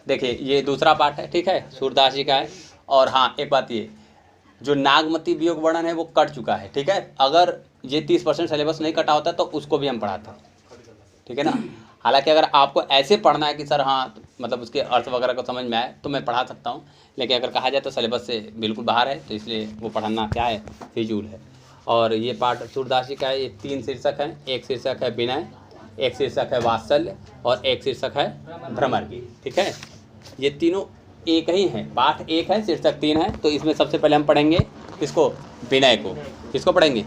देखिए ये दूसरा पाठ है, ठीक है, सूरदास जी का है। और हाँ एक बात ये, जो नागमती वियोग वर्णन है वो कट चुका है, ठीक है। अगर ये 30% सिलेबस नहीं कटा होता तो उसको भी हम पढ़ाते हैं, ठीक है ना। हालांकि अगर आपको ऐसे पढ़ना है कि सर हाँ मतलब उसके अर्थ वगैरह को समझ में आए तो मैं पढ़ा सकता हूँ, लेकिन अगर कहा जाए तो सिलेबस से बिल्कुल बाहर है, तो इसलिए वो पढ़ाना क्या है, फिजूल है। और ये पाठ सूरदास जी का है। ये 3 शीर्षक हैं, एक शीर्षक है विनय, एक शीर्षक है वात्सल्य और एक शीर्षक है भ्रमर की, ठीक है। ये तीनों एक ही हैं, पाठ एक है, शीर्षक 3 है। तो इसमें सबसे पहले हम पढ़ेंगे किसको, विनय को। किसको पढ़ेंगे,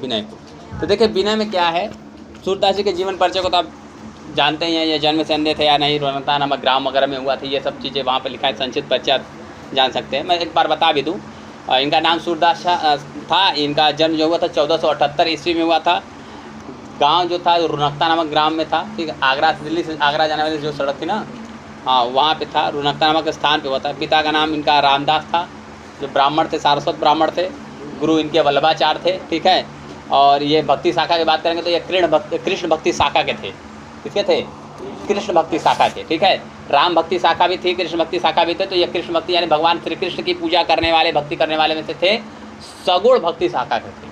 विनय को। तो देखिए विनय में क्या है, सूरदास जी के जीवन परिचय को तो आप जानते ही हैं, ये जन्म से अंधे थे या नहीं, रोनकता नामक ग्राम वगैरह में हुआ था, ये सब चीज़ें वहाँ पर लिखा है, संक्षिप्त परिचय जान सकते हैं। मैं एक बार बता भी दूँ, इनका नाम सूरदास था। इनका जन्म जो हुआ था 1478 ईस्वी में हुआ था। गांव जो था रोनकता नामक ग्राम में था, ठीक है। आगरा से, दिल्ली से आगरा जाने वाली जो सड़क थी ना, हाँ वहाँ पे था, रोनकता नामक स्थान पे हुआ था। पिता का नाम इनका रामदास था, जो ब्राह्मण थे, सारस्वत ब्राह्मण थे। गुरु इनके वल्लभाचार्य थे, ठीक है। और ये भक्ति शाखा की बात करेंगे तो ये कृष्ण भक्ति शाखा के थे। किसके थे, कृष्ण भक्ति शाखा के, ठीक है। राम भक्ति शाखा भी थी, कृष्ण भक्ति शाखा भी थे। तो ये कृष्ण भक्ति यानी भगवान श्री कृष्ण की पूजा करने वाले, भक्ति करने वाले में से थे। सगुण भक्ति शाखा के थे।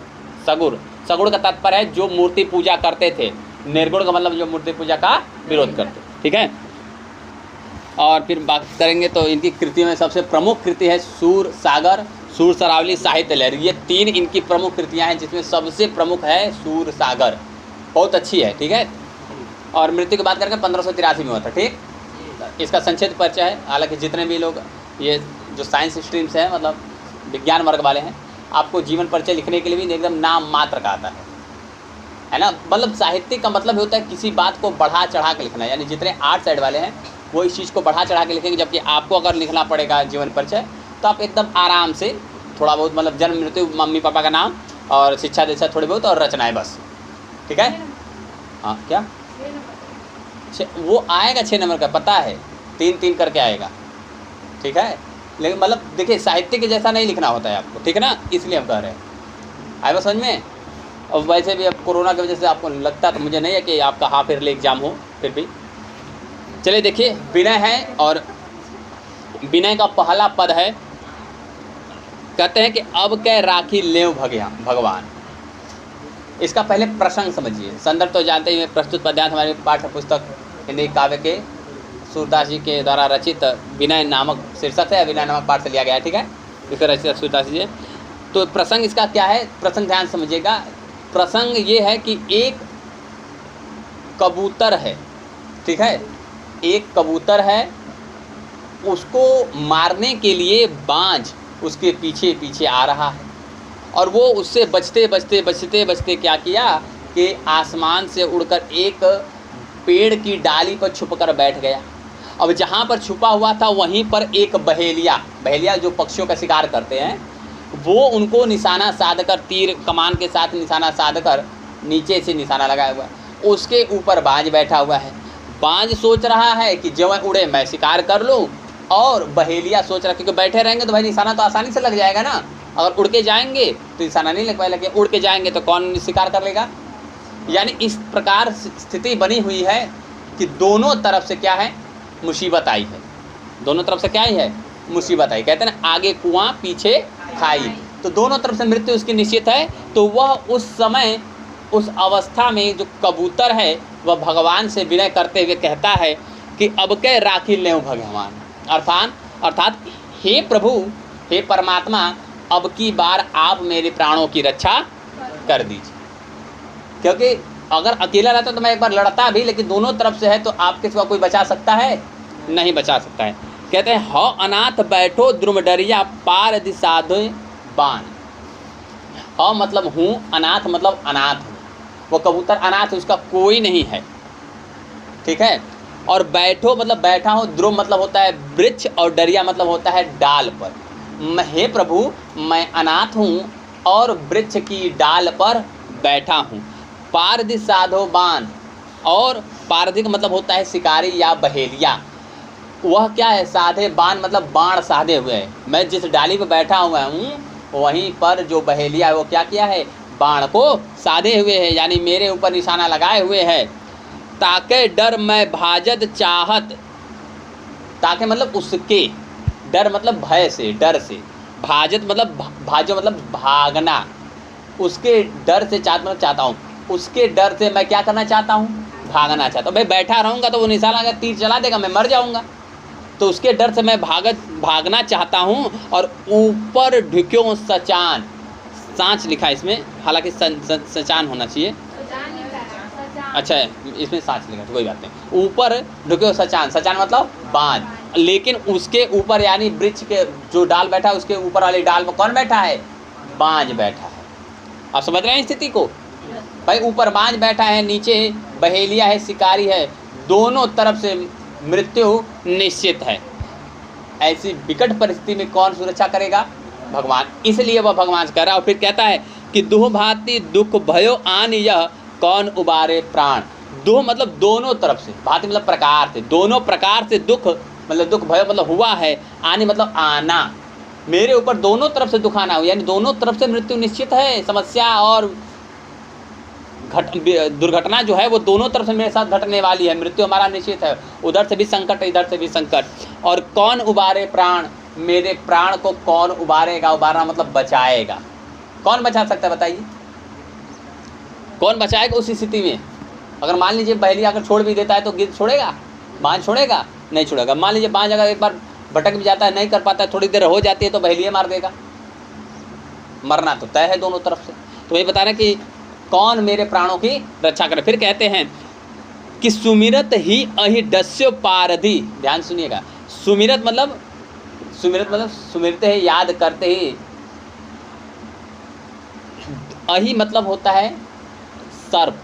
सगुण, सगुण का तात्पर्य है जो मूर्ति पूजा करते थे, निर्गुण का मतलब जो मूर्ति पूजा का विरोध करते, ठीक है। और फिर बात करेंगे तो इनकी कृतियों में सबसे प्रमुख कृति है सूर सागर, सूर सरावली, साहित्य लहर। ये 3 इनकी प्रमुख कृतियाँ हैं, जिसमें सबसे प्रमुख है सूर सागर, बहुत अच्छी है, ठीक है। और मृत्यु की बात करेंगे 1583 में हुआ था, ठीक। इसका संक्षिप्त परिचय है। हालांकि जितने भी लोग ये जो साइंस स्ट्रीम्स हैं, मतलब विज्ञान वर्ग वाले हैं, आपको जीवन परिचय लिखने के लिए भी एकदम नाम मात्र का आता है ना। मतलब साहित्य का मतलब होता है किसी बात को बढ़ा चढ़ा के लिखना, यानी जितने आर्ट साइड वाले हैं वो इस चीज़ को बढ़ा चढ़ा के लिखेंगे। जबकि आपको अगर लिखना पड़ेगा जीवन परिचय तो आप एकदम आराम से थोड़ा बहुत, मतलब जन्म मृत्यु, मम्मी पापा का नाम और शिक्षा दीक्षा थोड़ी बहुत और रचनाएं बस, ठीक है। हाँ क्या वो आएगा 6 नंबर का, पता है, 3-3 करके आएगा, ठीक है। लेकिन मतलब देखिए साहित्य के जैसा नहीं लिखना होता है आपको, ठीक है ना, इसलिए हम कह रहे हैं। आए समझ में। और वैसे भी अब कोरोना की वजह से आपको लगता तो मुझे नहीं है कि आपका हाफ ईयरली एग्जाम हो, फिर भी चलिए देखिए विनय है। और विनय का पहला पद है, कहते हैं कि अब कै राखी लेव भगवान। इसका पहले प्रसंग समझिए। संदर्भ तो जानते ही, प्रस्तुत पद्यांश हमारी पाठ्य पुस्तक हिंदी काव्य के सूरदास जी के द्वारा रचित विनय नामक शीर्षक है, विनय नामक पाठ से लिया गया है, ठीक है। इसका रचित सूरदास जी। तो प्रसंग इसका क्या है, प्रसंग ध्यान समझिएगा। प्रसंग ये है कि एक कबूतर है, ठीक है, एक कबूतर है, उसको मारने के लिए बाज उसके पीछे पीछे आ रहा है। और वो उससे बचते बचते क्या किया कि आसमान से उड़कर एक पेड़ की डाली पर छुपकर बैठ गया। अब जहाँ पर छुपा हुआ था वहीं पर एक बहेलिया जो पक्षियों का शिकार करते हैं, वो उनको निशाना साधकर, तीर कमान के साथ निशाना साधकर नीचे से निशाना लगाया हुआ है। उसके ऊपर बाज बैठा हुआ है। बाज सोच रहा है कि जब उड़े मैं शिकार कर लूँ, और बहेलिया सोच रहा है क्योंकि बैठे रहेंगे तो भाई निशाना तो आसानी से लग जाएगा ना। अगर उड़ के जाएंगे तो निशाना नहीं लग पाएगा, उड़ के जाएंगे तो कौन शिकार कर लेगा। यानी इस प्रकार स्थिति बनी हुई है कि दोनों तरफ से क्या है, मुसीबत आई है। दोनों तरफ से क्या आई है, मुसीबत आई। कहते हैं ना, आगे कुआं पीछे खाई। तो दोनों तरफ से मृत्यु उसकी निश्चित है। तो वह उस समय, उस अवस्था में जो कबूतर है वह भगवान से विनय करते हुए कहता है कि अब कै राखी लें भगवान, अर्थात हे प्रभु, हे परमात्मा, अब की बार आप मेरे प्राणों की रक्षा कर दीजिए। क्योंकि अगर अकेला रहता तो मैं एक बार लड़ता भी, लेकिन दोनों तरफ से है तो आपके सिवा कोई बचा सकता है, नहीं बचा सकता है। कहते हैं हौ अनाथ बैठो द्रुमडरिया पार दिसाधो बान। हौ मतलब हूँ, अनाथ मतलब अनाथ हूँ। वो कबूतर अनाथ है, उसका कोई नहीं है, ठीक है। और बैठो मतलब बैठा हूँ, ध्रुव मतलब होता है वृक्ष, और डरिया मतलब होता है डाल पर। हे प्रभु, मैं अनाथ हूँ और वृक्ष की डाल पर बैठा हूँ। पारधि साधो बाण, और पारधि का मतलब होता है शिकारी या बहेलिया। वह क्या है, साधे बाण मतलब बाण साधे हुए है। मैं जिस डाली पर बैठा हुआ हूँ वहीं पर जो बहेलिया है वो क्या किया है, बाण को साधे हुए है, यानी मेरे ऊपर निशाना लगाए हुए है। ताके डर मैं भाजत चाहत, ताकि मतलब उसके, डर मतलब भय से, डर से, भाजत मतलब भाजो मतलब भागना, उसके डर से चाहता हूँ, उसके डर से मैं क्या करना चाहता हूँ, भागना चाहता हूँ। भाई बैठा रहूँगा तो वो निशाना अगर तीर चला देगा मैं मर जाऊँगा, तो उसके डर से मैं भागना चाहता हूँ। और ऊपर ढुक्यो सचान, सांच लिखा है इसमें, हालांकि सचान होना चाहिए, अच्छा इसमें सांच लिखा है, कोई बात नहीं। ऊपर ढुक्यो सचान, सचान मतलब बांझ, लेकिन उसके ऊपर यानी वृक्ष के जो डाल बैठा है उसके ऊपर वाली डाल में कौन बैठा है, बांझ बैठा है। आप समझ रहे हैं स्थिति को? भाई ऊपर बांझ बैठा है, नीचे बहेलिया है, शिकारी है, दोनों तरफ से मृत्यु निश्चित है। ऐसी विकट परिस्थिति में कौन सुरक्षा करेगा, भगवान। इसलिए वह भगवान से कह रहा है। और फिर कहता है कि दुह भांति दुख भयो आन, यह कौन उबारे प्राण। दुह मतलब दोनों तरफ से, भांति मतलब प्रकार से, दोनों प्रकार से दुख मतलब दुख भयो मतलब हुआ है, आनी मतलब आना, मेरे ऊपर दोनों तरफ से दुख आना हो, यानी दोनों तरफ से मृत्यु निश्चित है। समस्या और दुर्घटना जो है वो दोनों तरफ से मेरे साथ घटने वाली है, मृत्यु हमारा निश्चित है, उधर से भी संकट है, इधर से भी संकट। और कौन उबारे प्राण, मेरे प्राण को कौन उबारेगा, उबारना मतलब बचाएगा। कौन बचा सकता है बताइए, कौन बचाएगा उस स्थिति में? अगर मान लीजिए बहेलिया अगर छोड़ भी देता है तो गिद्ध छोड़ेगा, बांझ छोड़ेगा, नहीं छोड़ेगा। मान लीजिए बांझ अगर एक बार भटक भी जाता है, नहीं कर पाता है, थोड़ी देर हो जाती है तो बहेलिया मार देगा, मरना तो तय है दोनों तरफ से। तो ये बता रहे कि कौन मेरे प्राणों की रक्षा करे। फिर कहते हैं कि सुमिरत ही अहि डस्यो पारधि, ध्यान सुनिएगा, सुमिरत मतलब सुमिरते ही, याद करते ही, अहि मतलब होता है सर्प,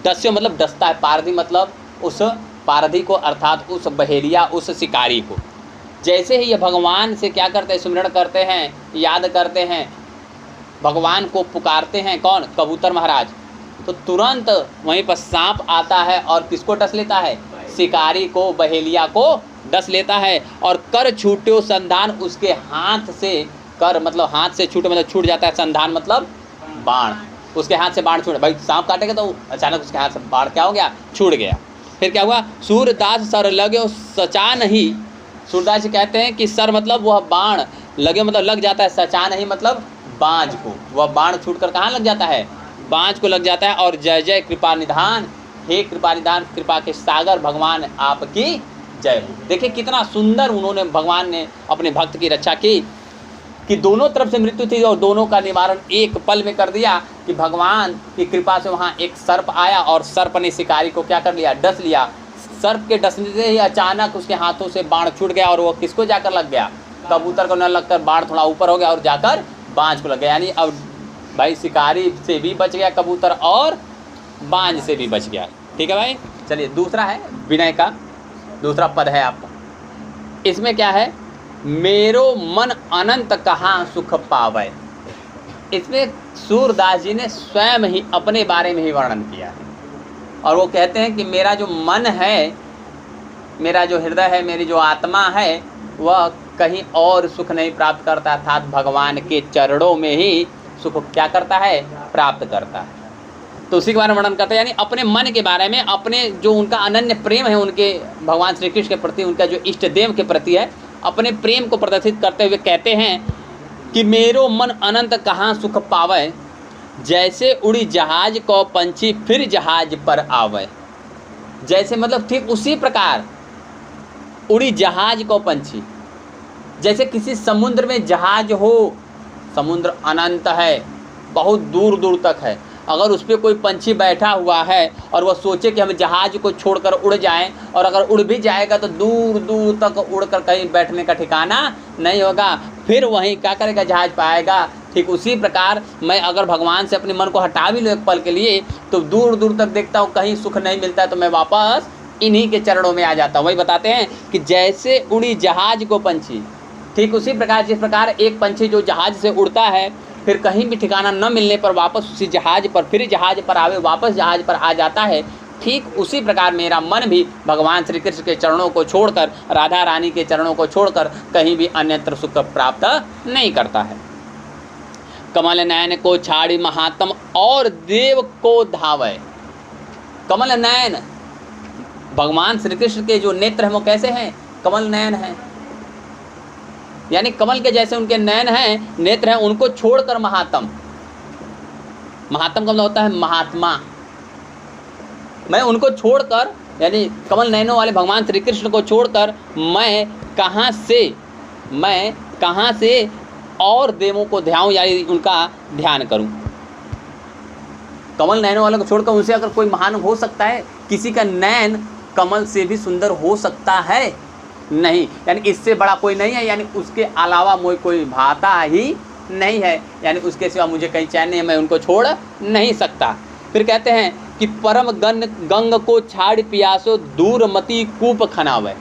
डस्यो मतलब डसता है, पारधि मतलब उस पारधि को, अर्थात उस बहेलिया, उस शिकारी को। जैसे ही ये भगवान से क्या करते हैं, सुमिरण करते हैं, याद करते हैं, भगवान को पुकारते हैं, कौन, कबूतर महाराज, तो तुरंत वहीं पर सांप आता है और किसको डस लेता है, शिकारी को, बहेलिया को डस लेता है। और कर छूट्यो संधान, उसके हाथ से, कर मतलब हाथ से, छूटे मतलब छूट जाता है, संधान मतलब बाण, उसके हाथ से बाण छूट, भाई सांप काटेगा तो अचानक उसके हाथ से बाण क्या हो गया, छूट गया। फिर क्या हुआ, सूरदास सर लगे सचा नहीं, सूरदास जी कहते हैं कि सर मतलब वह बाण, लगे मतलब लग जाता है, सचा नहीं मतलब बाँझ को, वह बाण छूटकर कहाँ लग जाता है, बाँझ को लग जाता है। और जय जय कृपा निधान, हे कृपा निधान, कृपा के सागर भगवान आपकी जय हो। देखिए कितना सुंदर उन्होंने, भगवान ने अपने भक्त की रक्षा की कि दोनों तरफ से मृत्यु थी और दोनों का निवारण एक पल में कर दिया कि भगवान की कृपा से वहाँ एक सर्प आया और सर्प ने शिकारी को क्या कर लिया, डस लिया। सर्प के डसने से ही अचानक उसके हाथों से बाण छूट गया और वो किसको जाकर लग गया, कबूतर को न लगकर बाण थोड़ा ऊपर हो गया और जाकर बाँझ को लग गया। यानी अब भाई शिकारी से भी बच गया कबूतर और बाँझ से भी बच गया। ठीक है भाई, चलिए दूसरा है विनय का दूसरा पद है आपका। इसमें क्या है, मेरो मन अनंत कहाँ सुख पावे। इसमें सूरदास जी ने स्वयं ही अपने बारे में ही वर्णन किया है और वो कहते हैं कि मेरा जो मन है, मेरा जो हृदय है, मेरी जो आत्मा है, वह कहीं और सुख नहीं प्राप्त करता, अर्थात भगवान के चरणों में ही सुख क्या करता है, प्राप्त करता है। तो उसी के बारे में वर्णन करते हैं, यानी अपने मन के बारे में, अपने जो उनका अनन्य प्रेम है उनके भगवान श्री कृष्ण के प्रति, उनका जो इष्ट देव के प्रति है, अपने प्रेम को प्रदर्शित करते हुए कहते हैं कि मेरो मन अनंत कहाँ सुख पावे, जैसे उड़ी जहाज को पंछी फिर जहाज पर आवे। जैसे मतलब ठीक उसी प्रकार उड़ी जहाज को पंछी, जैसे किसी समुद्र में जहाज हो, समुद्र अनंत है, बहुत दूर दूर तक है, अगर उस पर कोई पंछी बैठा हुआ है और वह सोचे कि हम जहाज को छोड़कर उड़ जाएं, और अगर उड़ भी जाएगा तो दूर दूर तक उड़कर कहीं बैठने का ठिकाना नहीं होगा, फिर वहीं क्या करेगा, जहाज पाएगा। ठीक उसी प्रकार मैं अगर भगवान से अपने मन को हटा भी लूँ एक पल के लिए, तो दूर दूर तक देखता हूँ कहीं सुख नहीं मिलता है, तो मैं वापस इन्हीं के चरणों में आ जाता हूँ। वही बताते हैं कि जैसे उड़ी जहाज को पंछी, ठीक उसी प्रकार जिस प्रकार एक पंछी जो जहाज से उड़ता है, फिर कहीं भी ठिकाना न मिलने पर वापस उसी जहाज पर, फिर जहाज पर आवे, वापस जहाज पर आ जाता है, ठीक उसी प्रकार मेरा मन भी भगवान श्री कृष्ण के चरणों को छोड़कर, राधा रानी के चरणों को छोड़कर कहीं भी अन्यत्र सुख प्राप्त नहीं करता है। कमल नयन को छाड़ी महात्म और देव को धावे। कमल नयन, भगवान श्री कृष्ण के जो नेत्र हैं वो कैसे हैं, कमल नयन है, यानी कमल के जैसे उनके नयन हैं, नेत्र हैं, उनको छोड़कर महात्म, महात्म का मतलब होता है महात्मा, मैं उनको छोड़कर, यानी कमल नयनों वाले भगवान श्री कृष्ण को छोड़कर मैं कहाँ से और देवों को ध्याऊं, यानी उनका ध्यान करूं। कमल नयनों वालों को छोड़कर उनसे अगर कोई महान हो सकता है? किसी का नयन कमल से भी सुंदर हो सकता है? नहीं, यानी इससे बड़ा कोई नहीं है, यानी उसके अलावा मुझे कोई भाता ही नहीं है, यानी उसके सिवा मुझे कहीं चैन नहीं है, मैं उनको छोड़ नहीं सकता। फिर कहते हैं कि परम गंग को छाड़ पियासो दूर मती कूप खनावे।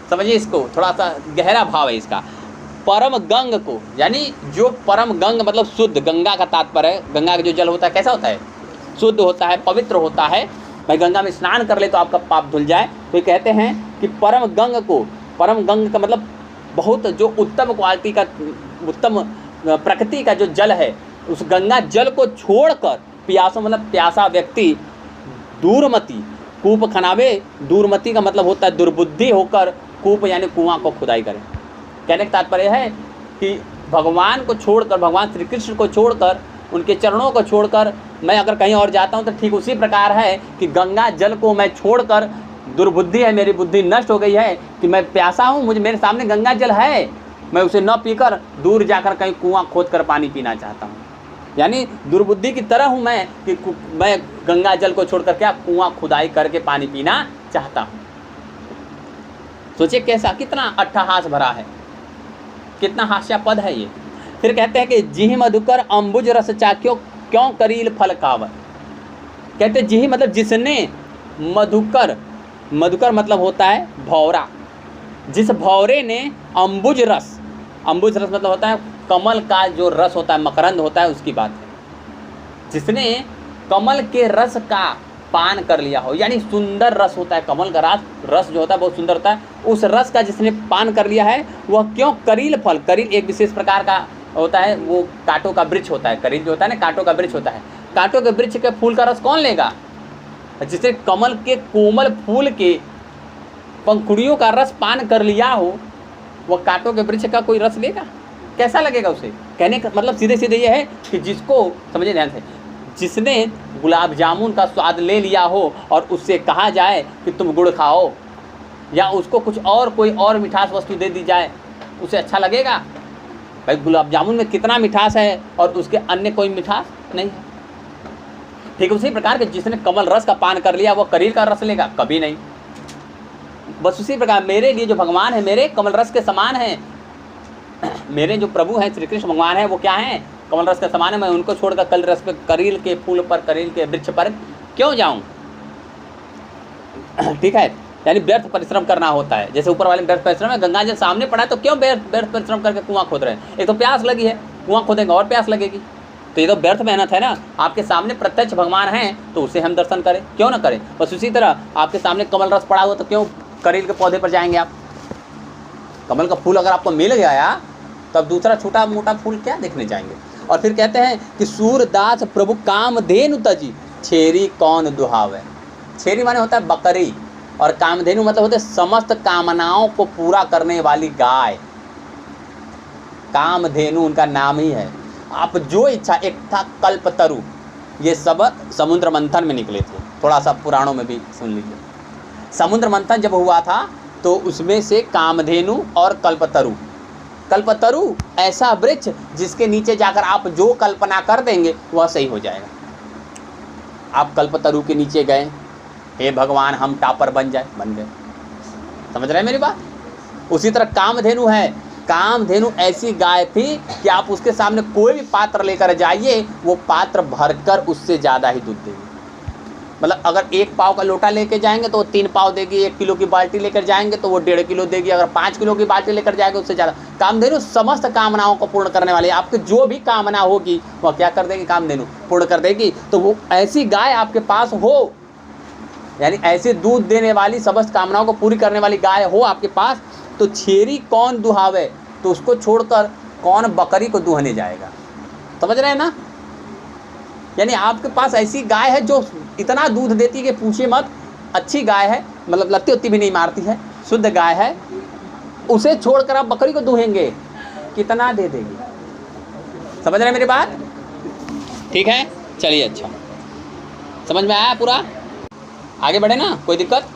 समझिए इसको, थोड़ा सा गहरा भाव है इसका। परम गंग को, यानी जो परम गंग मतलब शुद्ध, गंगा का तात्पर्य है, गंगा का जो जल होता है कैसा होता है? शुद्ध होता है, पवित्र होता है। भाई गंगा में स्नान कर ले तो आपका पाप धुल जाए। तो ये कहते हैं कि परम गंग को, परम गंग का मतलब बहुत जो उत्तम क्वालिटी का, उत्तम प्रकृति का जो जल है, उस गंगा जल को छोड़कर प्यासो मतलब प्यासा व्यक्ति दूरमती कूप खनावे। दूरमती का मतलब होता है दुर्बुद्धि होकर कूप यानी कुआं को खुदाई करे। कहने का तात्पर्य है कि भगवान को छोड़कर, भगवान श्री कृष्ण को छोड़कर, उनके चरणों को छोड़कर मैं अगर कहीं और जाता हूँ तो ठीक उसी प्रकार है कि गंगा जल को मैं छोड़कर, दुर्बुद्धि है, मेरी बुद्धि नष्ट हो गई है कि मैं प्यासा हूँ, मुझे मेरे सामने गंगा जल है, मैं उसे न पीकर दूर जाकर कहीं कुआं खोद कर पानी पीना चाहता हूँ। यानी दुर्बुद्धि की तरह हूँ मैं कि मैं गंगा जल को छोड़कर क्या कुआं खुदाई करके पानी पीना चाहता हूँ। सोचिए कैसा, कितना अट्टहास भरा है, कितना हास्यास्पद है ये। फिर कहते हैं कि जिहि मधुकर अम्बुज रस चाख्यो क्यों करील फल कावर। कहते जिहि मतलब जिसने, मधुकर, मधुकर मतलब होता है भौरा, जिस भौरे ने अम्बुज रस, अम्बुज रस मतलब होता है कमल का जो रस होता है, मकरंद होता है, उसकी बात है। जिसने कमल के रस का पान कर लिया हो, यानी सुंदर रस होता है कमल का रस जो होता है बहुत सुंदर होता है, उस रस का जिसने पान कर लिया है वह क्यों करील फल, करील एक विशेष प्रकार का होता है, वो कांटों का वृक्ष होता है, करील जो होता है ना कांटों का वृक्ष होता है। कांटों के वृक्ष के फूल का रस कौन लेगा? जिसने कमल के कोमल फूल के पंखुड़ियों का रस पान कर लिया हो, वह कांटों के वृक्ष का कोई रस लेगा? कैसा लगेगा उसे? कहने का मतलब सीधे सीधे ये है कि जिसको, समझिए ध्यान से, जिसने गुलाब जामुन का स्वाद ले लिया हो और उससे कहा जाए कि तुम गुड़ खाओ, या उसको कुछ और कोई और मिठास वस्तु दे दी जाए, उसे अच्छा लगेगा? भाई गुलाब जामुन में कितना मिठास है और उसके अन्य कोई मिठास नहीं है। ठीक उसी प्रकार के जिसने कमल रस का पान कर लिया वो करील का रस लेगा? कभी नहीं। बस उसी प्रकार मेरे लिए जो भगवान है मेरे कमल रस के समान है, मेरे जो प्रभु हैं श्री कृष्ण भगवान है वो क्या हैं? कमल रस के समान है। मैं उनको छोड़कर कल रस पे, करील के फूल पर, करील के वृक्ष पर क्यों जाऊं? ठीक है, यानी व्यर्थ परिश्रम करना होता है। जैसे ऊपर वाले व्यर्थ परिश्रम है, गंगा जल सामने पड़ा है तो क्यों व्यर्थ परिश्रम करके कुआं खोद रहे हैं? एक तो प्यास लगी है, कुआं खोदेंगे और प्यास लगेगी, तो ये तो व्यर्थ मेहनत है ना। आपके सामने प्रत्यक्ष भगवान हैं तो उसे हम दर्शन करें, क्यों ना करें? बस उसी तरह आपके सामने कमल रस पड़ा हुआ तो क्यों करील के पौधे पर जाएंगे आप? कमल का फूल अगर आपको मिल गया तब दूसरा छोटा मोटा फूल क्या देखने जाएंगे? और फिर कहते हैं कि सूरदास प्रभु कामधेनु तजी छेरी कौन दुहावे। छेरी माने होता है बकरी, और कामधेनु मतलब होते समस्त कामनाओं को पूरा करने वाली गाय। कामधेनु उनका नाम ही है। आप जो इच्छा, एक था कल्पतरु, ये सब समुद्र मंथन में निकले थे, थोड़ा सा पुराणों में भी सुन लीजिए। समुद्र मंथन जब हुआ था तो उसमें से कामधेनु और कल्पतरु, कल्पतरु ऐसा वृक्ष जिसके नीचे जाकर आप जो कल्पना कर देंगे वह सही हो जाएगा। आप कल्पतरु के नीचे गए, हे भगवान हम टापर बन जाए, बन गए। समझ रहे हैं मेरी बात? उसी तरह कामधेनु है, कामधेनु ऐसी गाय थी कि आप उसके सामने कोई भी पात्र लेकर जाइए, वो पात्र भरकर उससे ज़्यादा ही दूध देगी। मतलब अगर 1 पाव का लोटा लेके जाएंगे तो वो 3 पाव देगी, 1 किलो की बाल्टी लेकर जाएंगे तो वो 1.5 किलो देगी, अगर 5 किलो की बाल्टी लेकर जाएंगे उससे ज़्यादा। कामधेनु समस्त कामनाओं को पूर्ण करने वाली, आपकी जो भी कामना होगी वह क्या कर देगी? कामधेनु पूर्ण कर देगी। तो वो ऐसी गाय आपके पास हो, यानी ऐसे दूध देने वाली, समस्त कामनाओं को पूरी करने वाली गाय हो आपके पास, तो छेरी कौन दुहावे, तो उसको छोड़कर कौन बकरी को दुहने जाएगा? समझ रहे हैं ना? यानी आपके पास ऐसी गाय है जो इतना दूध देती है कि पूछिए मत, अच्छी गाय है, मतलब लत्ती उत्ती भी नहीं मारती है, शुद्ध गाय है, उसे छोड़कर आप बकरी को दूहेंगे, कितना दे देगी? समझ रहे मेरी बात? ठीक है, चलिए, अच्छा समझ में आया पूरा? आगे बढ़े ना, कोई दिक्कत?